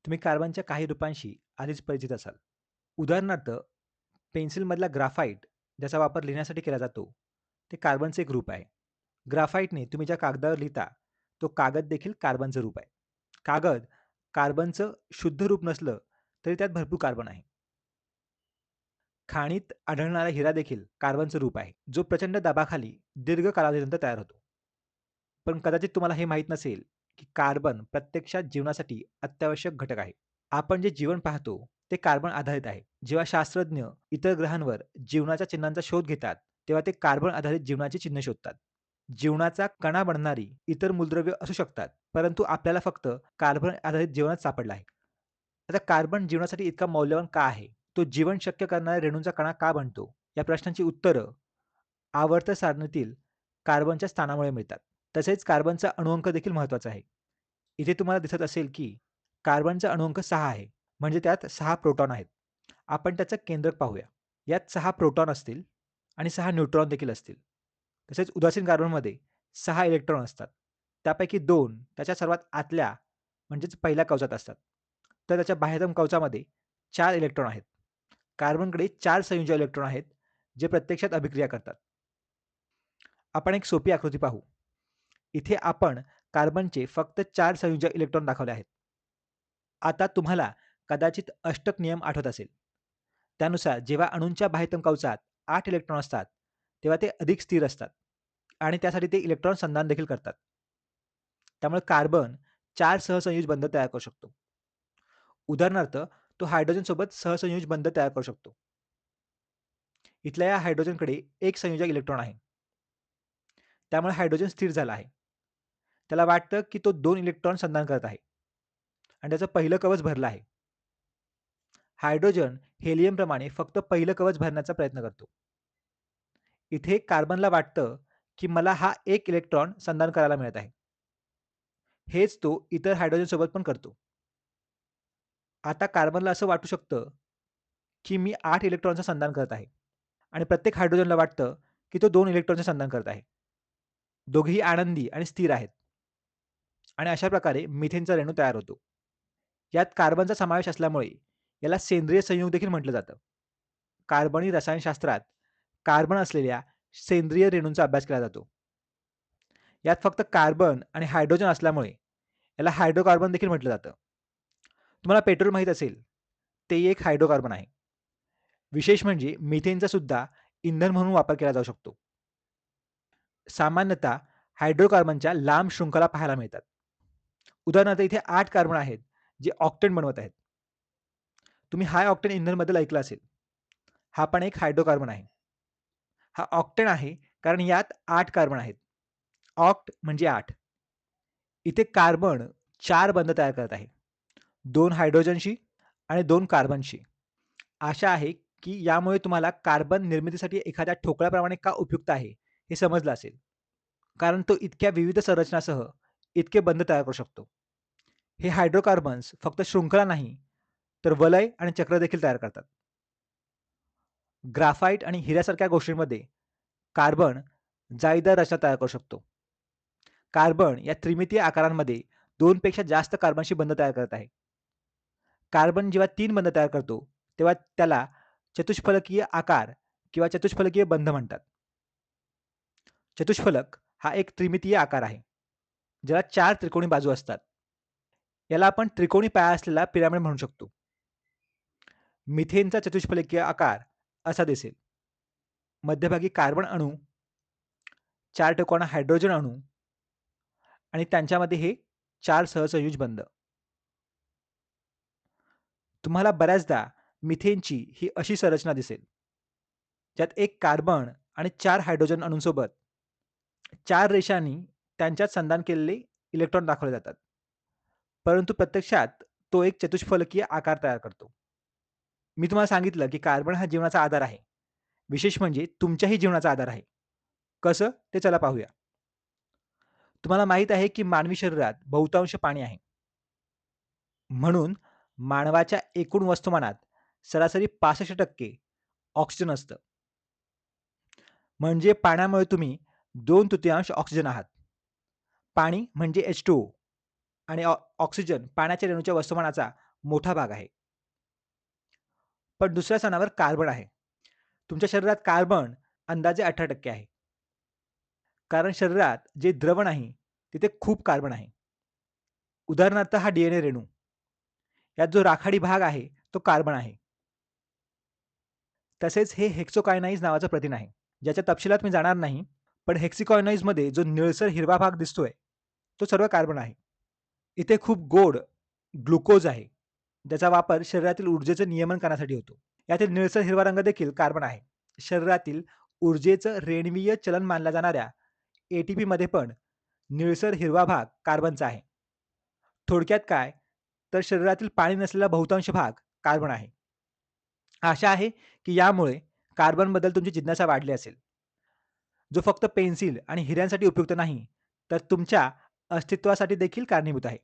तुम्ही कार्बनच्या काही रूपांशी आधीच परिचित असाल. उदाहरणार्थ, पेन्सिलमधला ग्राफाईट ज्याचा वापर लिहिण्यासाठी केला जातो, ते कार्बनचे एक रूप आहे. ग्राफाईटने तुम्ही ज्या कागदावर लिहिता, तो कागद देखील कार्बनचं रूप आहे. कागद कार्बनचं शुद्ध रूप नसलं, तरी त्यात भरपूर कार्बन आहे. खाणीत आढळणारा हिरा देखील कार्बनचं रूप आहे, जो प्रचंड दाबाखाली दीर्घ कालावधीनंतर तयार होतो. पण कदाचित तुम्हाला हे माहीत नसेल, की कार्बन प्रत्यक्षात जीवनासाठी अत्यावश्यक घटक आहे. आपण जे जीवन पाहतो ते कार्बन आधारित आहे. जेव्हा शास्त्रज्ञ इतर ग्रहांवर जीवनाच्या चिन्हांचा शोध घेतात, तेव्हा ते कार्बन आधारित जीवनाची चिन्ह शोधतात. जीवनाचा कणा बनणारी इतर मूलद्रव्य असू शकतात, परंतु आपल्याला फक्त कार्बन आधारित जीवनच सापडलं आहे. आता कार्बन जीवनासाठी इतका मौल्यवान का आहे? तो जीवन शक्य करणाऱ्या रेणूंचा कणा का बनतो? या प्रश्नांची उत्तरं आवर्त सारणीतील कार्बनच्या स्थानामुळे मिळतात. तसेच कार्बनचा अणुअंक देखील महत्त्वाचा आहे. इथे तुम्हाला दिसत असेल की कार्बनचा अणुअंक 6 आहे. म्हणजे त्यात 6 प्रोटॉन आहेत. आपण त्याचं केंद्रक पाहूया. यात 6 प्रोटॉन असतील आणि 6 न्यूट्रॉन देखील असतील. तसेच उदासीन कार्बनमध्ये 6 इलेक्ट्रॉन असतात. त्यापैकी 2 त्याच्या सर्वात आतल्या म्हणजेच पहिल्या कवचात असतात. तर त्याच्या बाह्यतम कवचामध्ये 4 इलेक्ट्रॉन आहेत. कार्बनकडे 4 संयोजी इलेक्ट्रॉन आहेत, जे प्रत्यक्षात अभिक्रिया करतात. आपण एक सोपी आकृती पाहू. इथे आपण कार्बनचे फक्त 4 संयोजक इलेक्ट्रॉन दाखवले आहेत. आता तुम्हाला कदाचित अष्टक नियम आठवत असेल. त्यानुसार जेव्हा अणूंच्या बाह्यतम कवचात 8 इलेक्ट्रॉन असतात, तेव्हा ते अधिक स्थिर असतात आणि त्यासाठी ते इलेक्ट्रॉन संधान देखील करतात. त्यामुळे कार्बन 4 सहसंयोजी बंध तयार करू शकतो. उदाहरणार्थ, तो हायड्रोजनसोबत सहसंयोजी बंध तयार करू शकतो. इथल्या या हायड्रोजनकडे एक संयोजक इलेक्ट्रॉन आहे. त्यामुळे हायड्रोजन स्थिर झाला आहे. त्याला वाटतं की तो 2 इलेक्ट्रॉन संधान करत आहे आणि त्याचं पहिलं कवच भरलं आहे. हायड्रोजन हेलियमप्रमाणे फक्त पहिलं कवच भरण्याचा प्रयत्न करतो. इथे कार्बनला वाटतं की मला हा एक इलेक्ट्रॉन संधान करायला मिळत आहे. हेच तो इतर हायड्रोजनसोबत पण करतो. आता कार्बनला असं वाटू शकतं की मी 8 इलेक्ट्रॉनचं संधान करत आहे आणि प्रत्येक हायड्रोजनला वाटतं की तो 2 इलेक्ट्रॉनचे संधान करत आहे. दोघेही आनंदी आणि स्थिर आहेत आणि अशा प्रकारे मिथेनचा रेणू तयार होतो. यात कार्बनचा समावेश असल्यामुळे याला सेंद्रिय संयुग देखील म्हटलं जातं. कार्बनी रसायनशास्त्रात कार्बन असलेल्या सेंद्रिय रेणूंचा अभ्यास केला जातो. यात फक्त कार्बन आणि हायड्रोजन असल्यामुळे याला हायड्रोकार्बन देखील म्हटलं जातं. तुम्हाला पेट्रोल माहीत असेल, ते एक हायड्रोकार्बन आहे. विशेष म्हणजे मिथेनचा सुद्धा इंधन म्हणून वापर केला जाऊ शकतो. सामान्यतः हायड्रोकार्बनच्या लांब शृंखला पाहायला मिळतात. उदाहरणार्थ इथे 8 कार्बन आहेत, जे ऑक्टेन बनवत आहेत. तुम्ही हाय ऑक्टेन इंधनबद्दल ऐकलं असेल. हा पण एक हायड्रोकार्बन आहे. हा ऑक्टेन आहे कारण यात 8 कार्बन आहेत. ऑक्ट म्हणजे 8. इथे कार्बन 4 बंध तयार करत आहे. 2 हायड्रोजनशी आणि 2 कार्बनशी. आशा आहे की यामुळे तुम्हाला कार्बन निर्मितीसाठी एखाद्या ठोकळ्याप्रमाणे का उपयुक्त आहे, हे समजलं असेल. कारण तो इतक्या विविध संरचनासह इतके बंध तयार करू शकतो. हे हायड्रोकार्बन्स फक्त शृंखला नाही, तर वलय आणि चक्र देखील तयार करतात. ग्राफाईट आणि हिऱ्यासारख्या गोष्टींमध्ये कार्बन जाळीदार रचना तयार करू शकतो. कार्बन या त्रिमितीय आकारांमध्ये 2 पेक्षा जास्त कार्बनशी बंध तयार करत आहे. कार्बन जेव्हा 3 बंध तयार करतो, तेव्हा त्याला चतुष्फलकीय आकार किंवा चतुष्फलकीय बंध म्हणतात. चतुष्फलक हा एक त्रिमितीय आकार आहे, ज्याला 4 त्रिकोणी बाजू असतात. याला आपण त्रिकोणी पाया असलेला पिरॅमिड म्हणू शकतो. मिथेनचा चतुष्फलकीय आकार असा दिसेल. मध्यभागी कार्बन अणू, 4 टोकांना हायड्रोजन अणू आणि त्यांच्यामध्ये हे 4 सहसंयोजी बंध. तुम्हाला बऱ्याचदा मिथेनची ही अशी संरचना दिसेल, ज्यात एक कार्बन आणि 4 हायड्रोजन अणूंसोबत 4 रेषांनी त्यांच्यात संधान केलेले इलेक्ट्रॉन दाखवले जातात. परंतु प्रत्यक्षात तो एक चतुष्फलकीय आकार तयार करतो. मी तुम्हाला सांगितलं की कार्बन हा जीवनाचा आधार आहे. विशेष म्हणजे तुमच्याही जीवनाचा आधार आहे. कसं? ते चला पाहूया. तुम्हाला माहीत आहे की मानवी शरीरात बहुतांश पाणी आहे. म्हणून मानवाच्या एकूण वस्तुमानात सरासरी 65% ऑक्सिजन असतं. म्हणजे पाण्यामुळे तुम्ही 2/3 ऑक्सिजन आहात. पाणी म्हणजे H2O आणि ऑक्सिजन पाण्याच्या रेणूच्या वस्तुमानाचा मोठा भाग आहे. पण दुसऱ्या स्थानावर कार्बन आहे. तुमच्या शरीरात कार्बन अंदाजे 18% आहे. कारण शरीरात जे द्रवण आहे, तिथे खूप कार्बन आहे. उदाहरणार्थ हा डी रेणू. यात जो राखाडी भाग आहे, तो कार्बन आहे. तसेच हे हेक्सोकायनाइज नावाचं प्रथिन आहे. ज्याच्या तपशिलात मी जाणार नाही. पण हेक्सिकॉयनाइजमध्ये जो निळसर हिरवा भाग दिसतोय, तो सर्व कार्बन आहे. इथे खूप गोड ग्लुकोज आहे. ज्याचा वापर शरीरातील ऊर्जेचे नियमन करण्यासाठी होतो. यातील निळसर हिरवा रंग देखील कार्बन आहे. शरीरातील ऊर्जेचं रेणवीय चलन मानल्या जाणाऱ्या ATPमध्ये पण निळसर हिरवा भाग कार्बनचा आहे. थोडक्यात काय, तर शरीरातील पाणी नसलेला बहुतांश भाग कार्बन आहे. आशा आहे, की यामुळे कार्बनबद्दल तुमची जिज्ञासा वाढली असेल. जो फक्त पेन्सिल आणि हिऱ्यांसाठी उपयुक्त नाही, तर तुमच्या अस्तित्वासाठी देखील कारणीभूत आहे.